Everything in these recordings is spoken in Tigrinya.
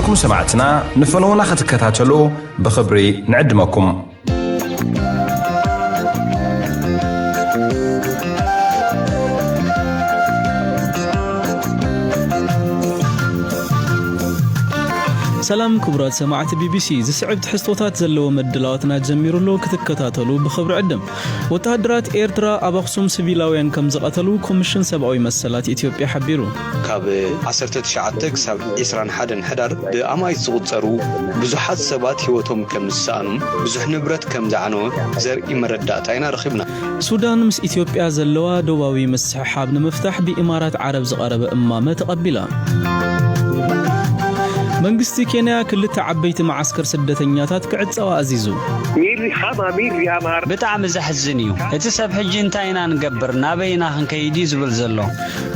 كلكم سمعتنا نفنونا ختكتاتلو بخبري نعدمكم سلام كبرات سماعة بي بي سي زسعبت حستوتات زلو مدلواتنا جميرلو كتكتاتلو بخبر عدم وتهدرات إيرترا أباخسوم سبيلاوين كم زقتلو كوميشن سبعوي مسلات إثيوبيا حبيرو كاب 19 كسب إسران حدن حدر بأماي صغصرو بزحات سبات هيوتهم كم سانم بزح نبرت كم زعنو زر إمردات عينا رخبنا سودان مس إثيوبيا زلوا دوباوي مسحاب نمفتح بإمارات عرب زغرب إمامة تقبلا منغستي كينيا كل تعبيت معسكر سدتنياتات كعصوا عزيزو ميري خما ميري امار بتعم زحزنيو اتسب حجي انتاينا نغبر نابينا هنكيدي زبل زلو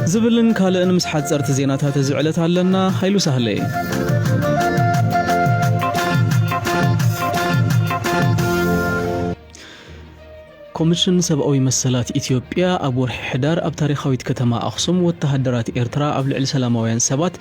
زبلن كالن مسحات صرت زيناتات زعلت علنا هيلو سهله كوميشن سبعوي مسلات إثيوبيا أبو حدار أب تاريخويت كتما أخصم وتهدرات إيرترا أبل السلامويان سبات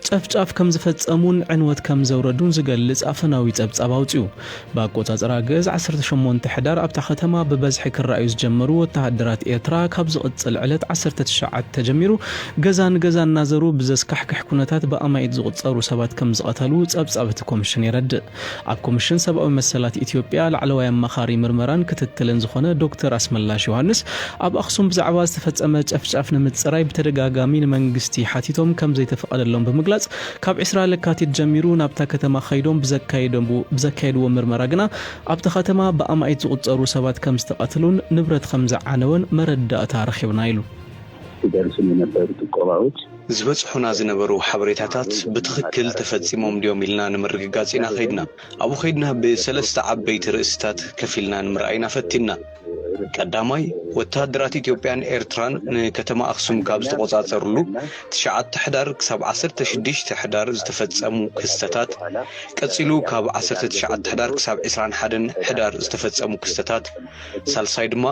تفجأف كم زفت أمون عنوات كم زوردون زقلز أفناوي تبت أباوتيو باقوتا زراغز 18 حدار أب تختما ببزحك الرئيس جمرو وتهدرات إيرترا كابز قدس العلت 10 تشعات تجميرو غزان نازرو بزز كحكح كونتات بأمايد زغط صارو سبات كم زقتلو تبت أبت كوميشن يرد أب كوميشن سبعوي مسلات إثيوبيا العلوية مخاري مرمران كتتلن زخونة دكتور اسملاش يوحنس اب اخصم بزعبا استفصمه ጨፍጫፍነ ምጽራይ በተደጋጋሚ መንግስቲ ሓቲቶም ከም ዘይተፈቀደሎም በመግለጽ ካብ 20 ለካቲት ጀሚሩ ናብታ ከተማ ኸይዶም ብዘካይድዎ ምርመራ ግና ኣብታ ከተማ በአማይት ዝቁጸሩ ሰባት ከም ዝተቀተሉን ንብረት ከም ዘዓነውን መረዳእታ ረኺብና ኢሉ ይደርሱን የነበሩ ጥቆማዎች ዝበጽሑና ዝነበሩ ሓበሬታታት ብትክክል ተፈጺሞም ዲዮም ኢልና ንምርግጋጽና ኸይድና አቡ ኸይድና በሰለስተ ዓበይቲ ርእስታት ከፊልና ንምርአይና ፈቲና ቀዳማይ ወታደራት ኢትዮጵያን ኤርትራን ከተማ አክሱም ካብ ዝተቆጻጸሩሉ 9 ሕዳር ክሳብ 16 ሕዳር ዝተፈጸሙ ክስተታት ቀጽሉ ካብ 19 ሕዳር ክሳብ 21 ሕዳር ዝተፈጸሙ ክስተታት ሳልሳይ ድማ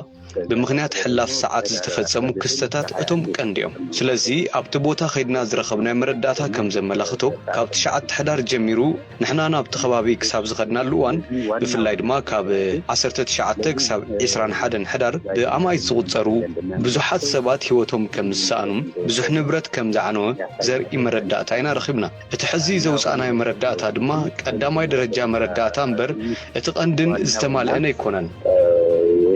بمغنيات حلاف ساعات ዝተፈጸሙ ክስተታት እቶም ቀንዲዮም ስለዚ ኣብቲ ቦታ ኸይድና ዝረኸብና መረዳእታ ከም ዘመላኽቶ ካብ 9 ሕዳር ጀሚሩ ንሕና ናብቲ ከባቢ ክሳብ ዝኸድናሉ እዋን ብፍላይ ድማ ካብ 19 ክሳብ 21 ሕዳር ብኣማይት ዝቁጸሩ ብዙሓት ሰባት ህይወቶም ከም ዝሰኣኑም ብዙሕ ንብረት ከም ዝዓነወ ዘርኢ መረዳእታ ኢና ረኺብና እቲ ሕዚ ዘውፃናይ መረዳእታ ድማ ቀዳማይ ደረጃ መረዳእታ እምበር እቲ ቀንድን ዝተማልአነ ኣይኮነን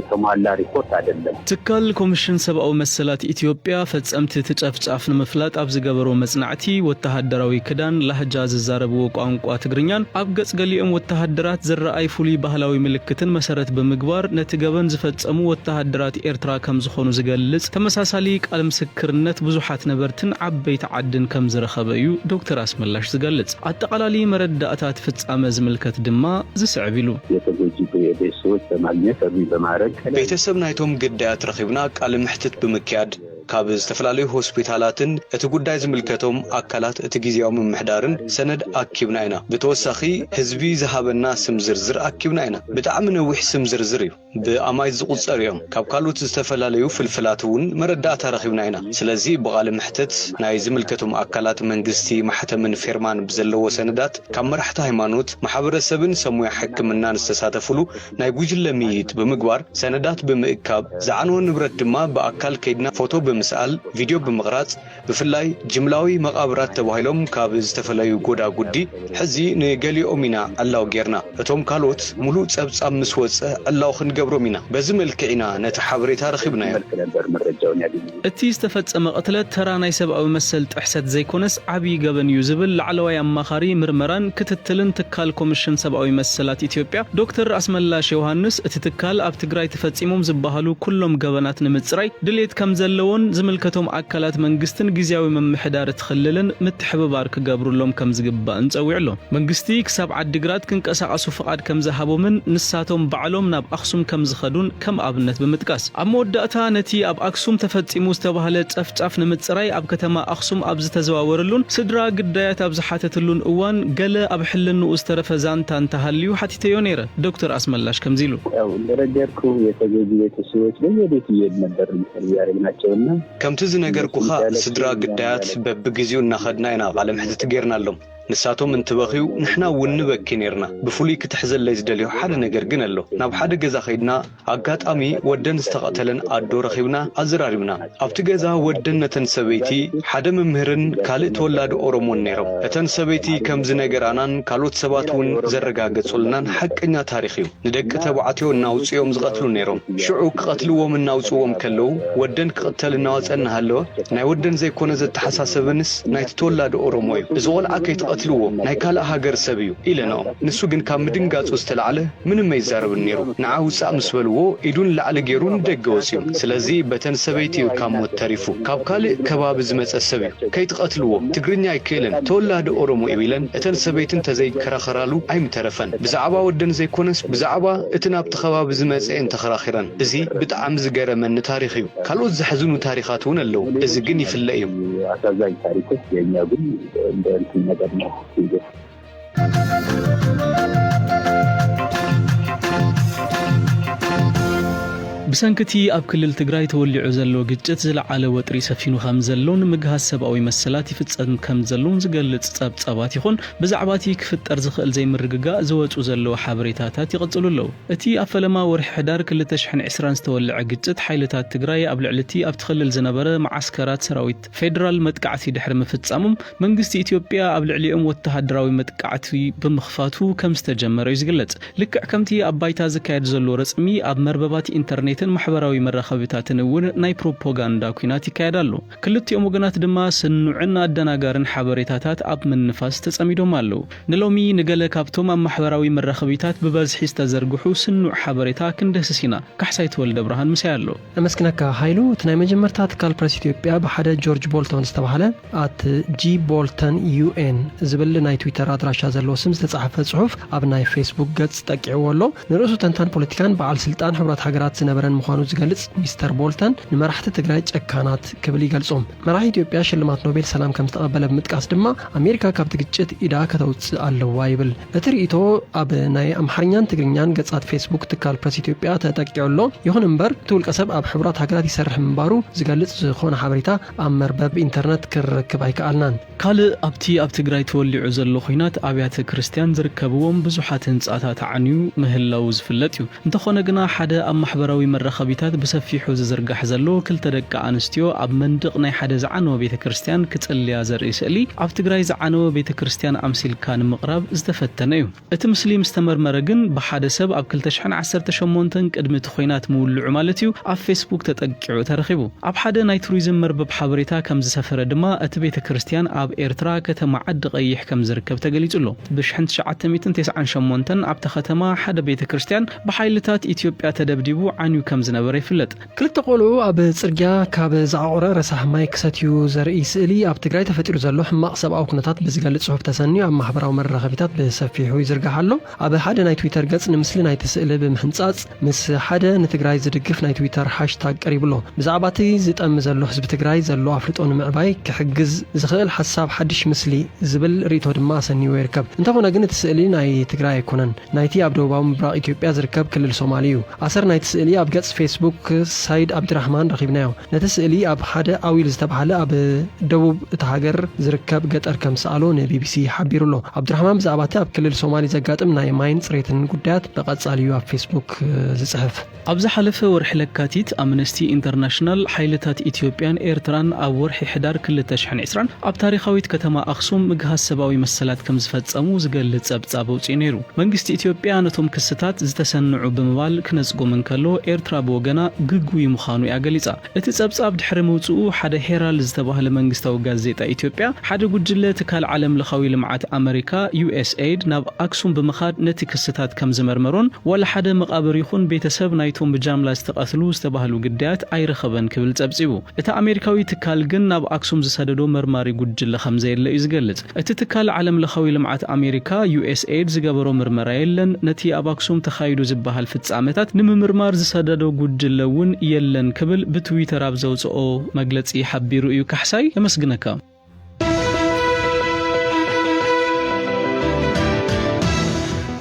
የተሟላ ሪፖርት አይደለም ትካል ኮሚሽን ሰብአው መሰላት ኢትዮጵያ ፈጸምት ተጨፍጫፍ ንምፍላጥ ኣብ ዝገበሮ መጽናዕቲ ወተሃደራዊ ክዳን ለህጃ ዝዛረቡ ቋንቋ ትግርኛን ኣብ ገጽ ገሊኦም ወተሃደራት ዝረአይ ፉሊ ባህላዊ ምልክትን መሰረት በመግባር ነትገበን ዝፈጸሙ ወተሃደራት ኤርትራ ከም ዝኾኑ ዝገልጽ ተመሳሳሊ ቃል ምስክርነት ብዙሓት ነበርትን ዓበይቲ ዓድን ከም ዝረኸበዩ ዶክተር አስመላሽ ዝገልጽ አጠቃላሊ መረዳእታት ፍጻመ ዝምልከት ድማ ዝስዕብ ኢሉ የተጎጂ ቤተሰቦች በማግኘት በማድረግ ቤተሰብ ናይቶም ግዳያት ረኺብና ቃል ምሕትት በመካድ ካብ ዝተፈላልዩ ሆስፒታላትን እቲ ጉዳይ ዝምልከቶም አካላት እቲ ጊዜያዊ ምምሕዳርን ሰነድ አኪብና ኢና ብተወሳኺ ህዝቢ ዝሃበና ስም ዝርዝር አኪብና ኢና ብጣዕሚ ነዊሕ ስም ዝርዝር እዩ ብኣማይት ዝቁጸር እዮም ካብ ካልኦት ዝተፈላልዩ ፍልፍላትን መረዳእታ ረኺብና ኢና ስለዚ በቃል ምሕትት ናይ ዝምልከቶም አካላት መንግስቲ ማሕተምን ፌርማን ብዘለዎ ሰነዳት ካብ መራሕቲ ሃይማኖት ማሕበረሰብን ሰሙያ ሕክምናን ዝተሳተፉሉ ናይ ጉጅለ ሚይት ብምግባር ሰነዳት ብምእካብ ዝዓነወ ንብረት ድማ በአካል ከይድና ፎቶ ብምስአል ቪዲዮ ብምቕራጽ ብፍላይ ጅምላዊ መቃብራት ተባሂሎም ካብ ዝተፈለዩ ጎዳ ጉዲ ሕዚ ንገሊኦም ኢና ኣላው ጌርና እቶም ካልኦት ሙሉእ ጸብጻብ ምስ ወጸ ኣላው ክንገብሮም ኢና በዚ መልክዕና ነቲ ሓበሬታ ረኺብና እቲ ዝተፈጸመ ቅትለት ተራ ናይ ሰብኣዊ መሰል ጥሕሰት ዘይኮነስ ዓብይ ገበን እዩ ዝብል ላዕለዋይ አማኻሪ ምርመራን ክትትልን ትካል ኮሚሽን ሰብኣዊ መሰላት ኢትዮጵያ ዶክተር አስመላሽ ዮሐንስ እቲ ትካል ኣብ ትግራይ ተፈጺሞም ዝበሃሉ ኩሎም ገበናት ንምጽራይ ድሌት ከም ዘለዎን ዝምልከቶም አካላት መንግስትን ጊዜያዊ መምሕዳር ትኽልልን ምትሕብባር ክገብሩሎም ከም ዝግባእን ጸዊዕሎም መንግስቲ ክሳብ ዓዲግራት ክንቀሳቀሱ ፍቃድ ከም ዝሃቦምን ንሳቶም ባዕሎም ናብ አክሱም ከም ዝኸዱን ከም ኣብነት ብምጥቃስ ኣብ መወዳእታ ነቲ ኣብ አክሱም ተፈጺሙ ዝተባሃለ ጸፍጫፍ ንምጽራይ ኣብ ከተማ አክሱም ኣብ ዝተዘዋወረሉን ስድራ ግዳያት ኣብ ዝሓተትሉን እዋን ገለ ኣብ ሕልንኡ ዝተረፈ ዛንታ እንተሃልዩ ሓቲተዮ ነይረ ዶክተር አስመላሽ ከምዚሉ ያው እንደረጀርኩ የተጎጂ ቤተሰቦች በየቤት ይሄድ ነበር ያረግናቸውና ከምቲ ዝነገርኩኻ ስድራ ግዳያት በብግዚኡ እናኸድና ኢና ቃለ ምሕትት ጌርናሎም ንሳቶም እንትበኺው ንሕና እውን ንበኪ ነርና ብፍሉይ ክትሕዘለይ ዝደልዮ ሓደ ነገር ግን ኣሎ ናብ ሓደ ገዛ ኸይድና ኣጋጣሚ ወደን ዝተቐተለን ኣዶ ረኺብና ኣዘራሪብና ኣብቲ ገዛ ወደን ነተን ሰበይቲ ሓደ መምህርን ካልእ ተወላዲ ኦሮሞን ነይሮም እተን ሰበይቲ ከምዚ ነገራናን ካልኦት ሰባት እውን ዘረጋገጹልናን ሓቀኛ ታሪኽ እዩ ንደቂ ተባዕትዮ እናውፅኦም ዝቐትሉ ነይሮም ሽዑ ክቐትልዎም እናውፅዎም ከለዉ ወደን ክቕተል እናወፀና ሃለወ ናይ ወደን ዘይኮነ ዘተሓሳሰበንስ ናይቲ ተወላዲ ኦሮሞ እዩ እዚ ቆልዓ ከይትቐትልዎ ናይ ካልእ ሃገር ሰብ እዩ ኢለናኦም ንሱ ግን ካብ ምድንጋጹ ዝተልዓለ ምንም ኣይዛረብን ነይሩ ንዓ ውፃእ ምስ በልዎ ኢዱን ላዕሊ ገይሩ ንደገ ወፂኡ ስለዚ በተን ሰበይቲ እዩ ካብ ሞት ተሪፉ ካብ ካልእ ከባቢ ዝመፀ ሰብ እዩ ከይትቐትልዎ ትግርኛ ኣይክእልን ተወላዲ ኦሮሞ እዩ ኢለን እተን ሰበይትን ተዘይከራኸራሉ ኣይምተረፈን ብዛዕባ ወደን ዘይኮነስ ብዛዕባ እቲ ናብቲ ከባቢ ዝመፅአን ተኸራኺረን እዚ ብጣዕሚ ዝገረመኒ ታሪኽ እዩ ካልኦት ዘሕዝኑ ታሪኻት እውን ኣለዉ እዚ ግን ይፍለ እዩ አሳዛኝ ታሪኮች የኛ ግን እንደ እንትን ነገር ነው ብሰንክቲ ኣብ ክልል ትግራይ ተወሊዑ ዘሎ ግጭት ዝለዓለ ወጥሪ ሰፊኑ ከም ዘሎን ምግሃስ ሰብኣዊ መሰላት ይፍጸም ከም ዘሎን ዝገልጽ ጸብጻባት ይኹን ብዛዕባቲ ክፍጠር ዝኽእል ዘይምርግጋእ ዝወጹ ዘሎ ሓበሬታታት ይቕጽሉ ኣለዉ እቲ ኣብ ፈለማ ወርሒ ሕዳር 2020 ዝተወልዐ ግጭት ሓይልታት ትግራይ ኣብ ልዕልቲ ኣብ ትኽልል ዝነበረ ማዓስከራት ሰራዊት ፌደራል መጥቃዕቲ ድሕሪ ምፍጻሞም መንግስቲ ኢትዮጵያ ኣብ ልዕሊኦም ወተሃደራዊ መጥቃዕቲ ብምኽፋቱ ከም ዝተጀመረ እዩ ዝግለጽ ልክዕ ከምቲ ኣብ ባይታ ዝካየድ ዘሎ ረጽሚ ኣብ መርበባት ኢንተርኔት ማሕበራዊ መራኸቢታትን እውን ናይ ፕሮፓጋንዳ ኩናት ይካየዳሉ ክልቲኦም ወገናት ድማ ስኑዕን ኣደናጋርን ሓበሬታታት ኣብ ምንፋስ ተጸሚዶም ኣለዉ ንሎሚ ንገለ ካብቶም ኣብ ማሕበራዊ መራኸቢታት ብበዝሒ ዝተዘርግሑ ስኑዕ ሓበሬታ ክንደስሲና ካሕሳይ ተወልደ ብርሃን ምሳይ ኣሎ ኣመስግናካ ሃይሉ እቲ ናይ መጀመርታ ትካል ፕረስ ኢትዮጵያ ብሓደ ጆርጅ ቦልተን ዝተባሃለ ኣት ጂ ቦልተን ዩኤን ዝብል ናይ ትዊተር ኣድራሻ ዘለዎ ስም ዝተጻሕፈ ጽሑፍ ኣብ ናይ ፌስቡክ ገጽ ጠቂዕዎ ኣሎ ንርእሱ ተንታን ፖለቲካን በዓል ስልጣን ሕብረት ሃገራት ዝነበረ ምዃኑ ዝገልጽ ሚስተር ቦልተን ንመራሕቲ ትግራይ ጨካናት ክብል ይገልጾም መራሒ ኢትዮጵያ ሽልማት ኖቤል ሰላም ከም ዝተቐበለ ብምጥቃስ ድማ ኣሜሪካ ካብቲ ግጭት ኢዳ ከተውፅእ ኣለዋ ይብል እቲ ርእይቶ ኣብ ናይ ኣምሓርኛን ትግርኛን ገጻት ፌስቡክ ትካል ፕረስ ኢትዮጵያ ተጠቂዑ ኣሎ ይኹን እምበር እቲ ውልቀ ሰብ ኣብ ሕብራት ሃገራት ይሰርሕ ምንባሩ ዝገልጽ ዝኾነ ሓበሬታ ኣብ መርበብ ኢንተርነት ክረክብ ኣይከኣልናን ካልእ ኣብቲ ኣብ ትግራይ ተወሊዑ ዘሎ ኩናት ኣብያተ ክርስቲያን ዝርከብዎም ብዙሓት ህንጻታት ዓንዩ ምህላው ዝፍለጥ እዩ እንተኾነ ግና ሓደ ኣብ ማሕበራዊ መራኸቢታት ብሰፊሑ ዝዝርጋሕ ዘሎ ክልተ ደቂ ኣንስትዮ ኣብ መንድቕ ናይ ሓደ ዝዓነወ ቤተ ክርስቲያን ክጽልያ ዘርኢ ስእሊ ኣብ ትግራይ ዝዓነወ ቤተ ክርስቲያን ኣምሲልካ ንምቕራብ ዝተፈተነ እዩ እቲ ምስሊ ምስ ተመርመረ ግን ብሓደ ሰብ ኣብ 2018 ቅድሚ እቲ ኩናት ምውልዑ ማለት እዩ ኣብ ፌስቡክ ተጠቂዑ ተረኺቡ ኣብ ሓደ ናይ ቱሪዝም መርበብ ሓበሬታ ከም ዝሰፈረ ድማ እቲ ቤተ ክርስቲያን ኣብ ኤርትራ ከተማ ዓዲ ቀይሕ ከም ዝርከብ ተገሊጹ ኣሎ ብ1998 ኣብታ ከተማ ሓደ ቤተ ክርስቲያን ብሓይልታት ኢትዮጵያ ተደብዲቡ ዓንዩ ከም ዝነበረ ይፍለጥ ክልተ ቆልዑ ኣብ ጽርግያ ካብ ዝዓቆረ ረሳሕ ማይ ክሰትዩ ዘርኢ ስእሊ ኣብ ትግራይ ተፈጢሩ ዘሎ ሕማቕ ሰብኣዊ ኩነታት ብዝገልጽ ጽሑፍ ተሰንዩ ኣብ ማሕበራዊ መራኸቢታት ብሰፊሑ ይዝርጋሕ ኣሎ ኣብ ሓደ ናይ ትዊተር ገጽ ንምስሊ ናይቲ ስእሊ ብምሕንጻጽ ምስ ሓደ ንትግራይ ዝድግፍ ናይ ትዊተር ሃሽታግ ቀሪብሎ ብዛዕባ እቲ ዝጠሚ ዘሎ ህዝቢ ትግራይ ዘሎ ኣፍልጦ ንምዕባይ ክሕግዝ ዝኽእል ሓሳብ ሓድሽ ምስሊ ዝብል ርእይቶ ድማ ሰኒዩ ይርከብ እንተኾነ ግን እቲ ስእሊ ናይ ትግራይ ኣይኮነን ናይቲ ኣብ ደቡባዊ ምብራቕ ኢትዮጵያ ዝርከብ ክልል ሶማሊ እዩ ኣሰር ናይቲ ስእሊ ኣብ ገጽ ፌስቡክ ሳይድ አብድራህማን ረኺብናዮ ነቲ ስእሊ ኣብ ሓደ ኣዊል ዝተባሃለ ኣብ ደቡብ እቲ ሃገር ዝርከብ ገጠር ከም ሰኣሎ ንቢቢሲ ሓቢሩሎ አብድራህማን ብዛዕባ እቲ ኣብ ክልል ሶማሊ ዘጋጥም ናይ ማይን ጽሬትን ጉዳያት በቐጻልዩ ኣብ ፌስቡክ ዝጽሕፍ ኣብ ዝሓለፈ ወርሒ ለካቲት ኣምነስቲ ኢንተርናሽናል ሓይልታት ኢትዮጵያን ኤርትራን ኣብ ወርሒ ሕዳር 2020 ኣብ ታሪኻዊት ከተማ ኣኽሱም ምግሃስ ሰብኣዊ መሰላት ከም ዝፈጸሙ ዝገልጽ ጸብጻብ ኣውፂኡ ነይሩ መንግስቲ ኢትዮጵያ ነቶም ክስታት ዝተሰንዑ ብምባል ክነጽጉም እንከሎ ኤርትራ ብወገና ግጉይ ምዃኑ ያገሊጻ እቲ ጸብጻብ ድሕሪ መውጽኡ ሓደ ሄራልድ ዝተባሃለ መንግስታዊ ጋዜጣ ኢትዮጵያ ሓደ ጉጅለ ትካል ዓለም ለኻዊ ልምዓት ኣሜሪካ USAID ናብ ኣክሱም ብምኻድ ነቲ ክስታት ከም ዝመርመሮን ወላ ሓደ መቃብር ይኹን ቤተሰብ ናይቶም ብጃምላ ዝተቐትሉ ዝተባሃሉ ግዳያት ኣይረኸበን ክብል ጸብጺቡ እቲ ኣሜሪካዊ ትካል ግን ናብ ኣክሱም ዝሰደዶ መርማሪ ጉጅለ ከም ዘየለ እዩ ዝገልጽ እቲ ትካል ዓለም ለኻዊ ልምዓት ኣሜሪካ USAID ዝገበሮ ምርመራ የለን ነቲ ኣብ ኣክሱም ተኻይዱ ዝበሃል ፍጻመታት ንምርማር ዝሰደዶ ጉጅለ እውን የለን ክብል ብትዊተር ኣብ ዘውጽኦ መግለጺ ሓቢሩ እዩ ካሕሳይ የመስግነካ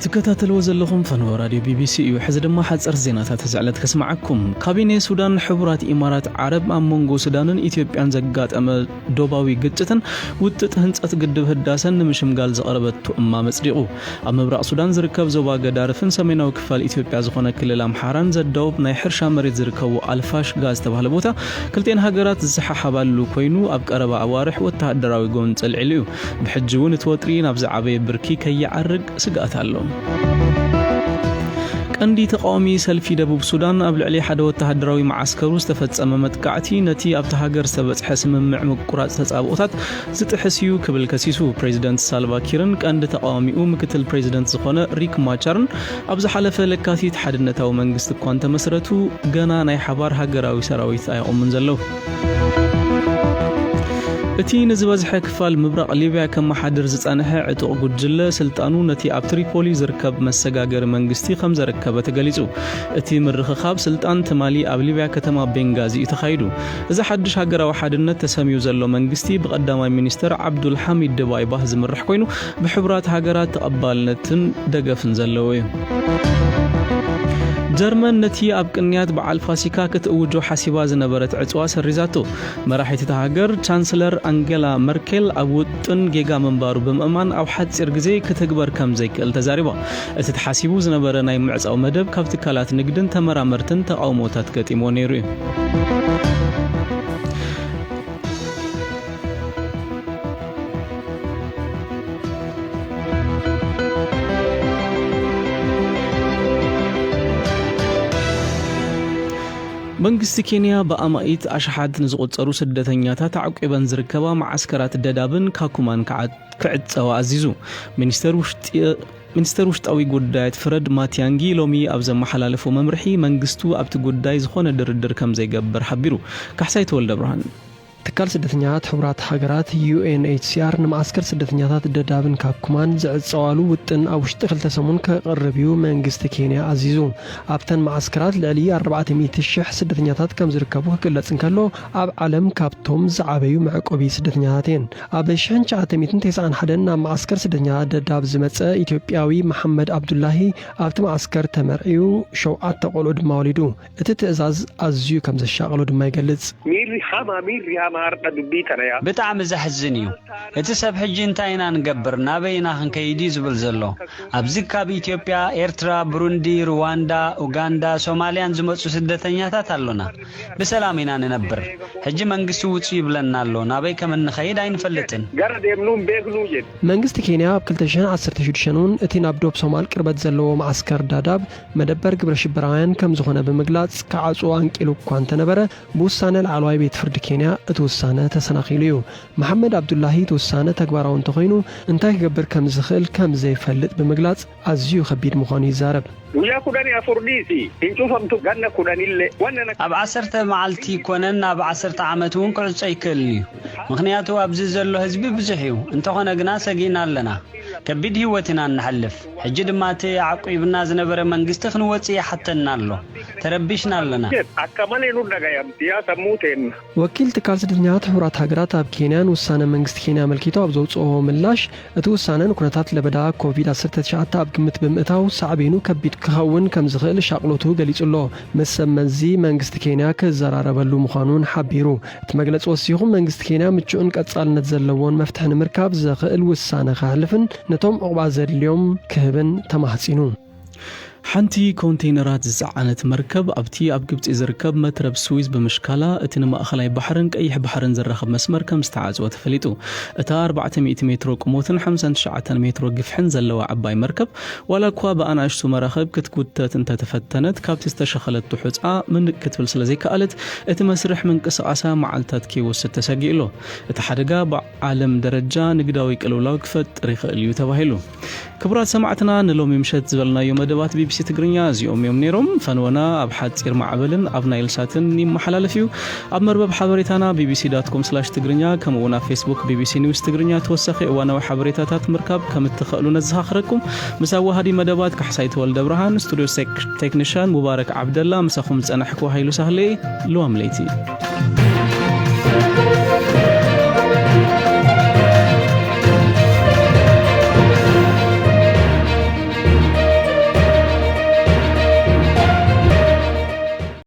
تكتاتلو زلهم فنو راديو بي بي سي وحزد ما حصر زينات تزعلت كسمعكم كابيني سودان حبرات إمارات عرب أمونغو سودانن إثيوبيان زقات أما دوباوي قدتن وتت هنصت قدب هداسن مشمقال زقربت أما مصدقو أما برا سودان زركب زوبا قدارفن سميناو كفال إثيوبيا زخونه كلل أمحاران زدوب ناي حرشا مريت زركبو الفاش غاز تبهل بوتا كلتين هاجرات زحح بالو كوينو أب قربا عوارح وتهدراوي قون تلعليو بحجون توترين أبز عبي بركي كي يعرق سقات اللهم عندي تقامي سلفي دبوب سودان قبل عليه حدا وتهدراوي معسكرو استفتصم متقعتي نتي اب تهاجر سبت حسم معمق قرات تصابوتات زتحسيو كبل كسيسو بريزيدنت سالفا كيرن كاند تقاميو مكتل بريزيدنت زخونه ريك ماچارن ابز حلفه لكاتيت حدنتاو منግስት ኳንተ መስረቱ ገና ናይ ሓባር ሃገራዊ ሰራዊት አይቆምን ዘለው እቲ ንዝበዝሐ ክፋል ምብራቕ ሊብያ ከም ማሓደር ዝጸንሐ ዕጡቕ ጉጅለ ስልጣኑ ነቲ ኣብ ትሪፖሊ ዝርከብ መሰጋገር መንግስቲ ከም ዘረከበ ተገሊጹ እቲ ምርኽኻብ ስልጣን ትማሊ ኣብ ሊብያ ከተማ ቤንጋዚ ተኻይዱ እዚ ሓድሽ ሃገራዊ ሓድነት ተሰሚዩ ዘሎ መንግስቲ ብቐዳማይ ሚኒስተር ዓብዱል ሐሚድ ደባይባህ ዝምራሕ ኮይኑ ብሕብራት ሃገራት ተቐባልነትን ደገፍን ዘለዎ እዩ جرمن نتي أب كنيات بعال فاسيكا كتوجو حسيبا زنبرت عطوا سريزاتو مراحيت تهاجر چانسلر أنجيلا ميركل أبوتن جيجا منبارو بمأمان أو حد سيرجزي كتكبر كم زيك التزاربا تتحسيبو زنبرة ناي معز أو مدب كافتكالات نقدن تمرامرتن تقاوموتات كتيمونيرو መንግስት ኬንያ በአማኢት አሽሓት ንዝቆጸሩ ስደተኛታት ዓቂበን ዝርከባ ማዓስከራት ደዳብን ካኩማን ክዕጸዋ አዚዙ ሚኒስተር ውሽጣዊ ጉዳያት ፍረድ ማቲያንጊ ሎሚ ኣብ ዘመሓላለፉ መምርሒ መንግስቱ ኣብቲ ጉዳይ ዝኾነ ድርድር ከም ዘይገብር ሓቢሩ ካሕሳይ ተወልደ ብርሃን تكال سدتنيات حبرات حجرات UNHCR نمعسكر سدتنيات ددابن كابكمان زعد سوالو وتن أو اشتغل تسمون كقربيو من جست كينيا عزيزو أبتن معسكرات العليا 400 الشح سدتنيات كم زركبوها كلها تنكلو أب علم كابتوم زعبيو مع قبي سدتنياتين أب شحن شعتميتن تسعن حدنا معسكر سدتنيات دداب زمت إثيوبياوي محمد عبد الله أبت معسكر تمرعيو شوعات تقولود مولدو اتتأزاز أزيو كم زشاغلود ما يقلص بتعم زحزنيو اتسب حجي انتاينا نقبر نابينا خنكيدي زبل زلو ابزيكا بإثيوبيا إيرترا بروندي رواندا أوغندا سوماليان زمتسو سدتنياتات اللونا بسلامينا ننبر حجي منغسو وطيب لنا اللو نابي كمن خيد عين فلتن منغست كينيا بكلتشان 10 شنون اتين ابدوب سومال قربت زلو معسكر داداب مدبر قبر شبرايان كم زخونه بمغلاص كعصو انقلو كوانت نبره بوسانه العلواي بيت فرد كينيا توسانه تسناخيليو محمد عبد الله توسانه تكبراون تخينو انتي يقبر كم زخل كم زي فلت بمغلاص ازيو خبير مخاني زارب ويا كوداني افورديسي انتو فهمتو غنا كوداني اللي وانا اب 10 معلتي كوننا ب 10 عامتون قرص يكلي مخنياتو ابز زلو حزبي بزحيو انت خنا غنا سغينا لنا كبيد هيوتنا نحلف حجي دماتي عقيبنا زنبره منغست خنوصي حتنا له تربيشنا لنا اكمل ينو دغايام يا سموتين وكيل تكال سدنيات حورات هاجرات اب كينيا وسانه منغست كينيا ملكيتو ابزوصو ملاش اتوسانه كونتات لبدا كوفيد 19 اب قمت بمئتاو صعبينو كبيد كهون كم زخل شاقلوتو غليصلو مسمنزي منغست كينيا كزراربلو مخانون حبيرو تمغلص وسيهم منغست كينيا مچون قصالنت زلوون مفتح نمركاب زخل وسانه خالفن نتوم عقبا زدليوم كهبن تماحصينو حنتي كونتينرات زعنت مركب ابتي اب قبط يزركب مترب سويس بمشكله اتن ماخلاي بحرن قيح بحرن زرخب مسمر كم استعازو تفليتو اتا 400 متر قموتن 59 متر قفحن زلوا عباي مركب ولا كوا بانا اشتو مراخب كتكوتت انت تفتنت كابت استشخلت تحصا من كتبل سلازي كالت ات مسرح من قصاصا معلتات كي وست تسقيلو اتحدقا بعالم درجه نقداوي قلولاو كفت طريق اليو تباهيلو كبرات سمعتنا نلوم يمشت زبلنا يوم مدبات بي بي سي تقرنيا زيوم يوم نيروم فنونا اب حاصير معبلن اب نايل ساتن يمحلالفيو اب مربب حبريتانا bbc.com/تقرنيا كمونا فيسبوك BBC نيوز تقرنيا توسخي وانا حبريتاتات مركب كم تخلو نزخركم مساوا هذه مدبات كحساي تولد برهان استوديو تكنيشن مبارك عبد الله مسخم صنحكو هايلو سهلي لوام ليتي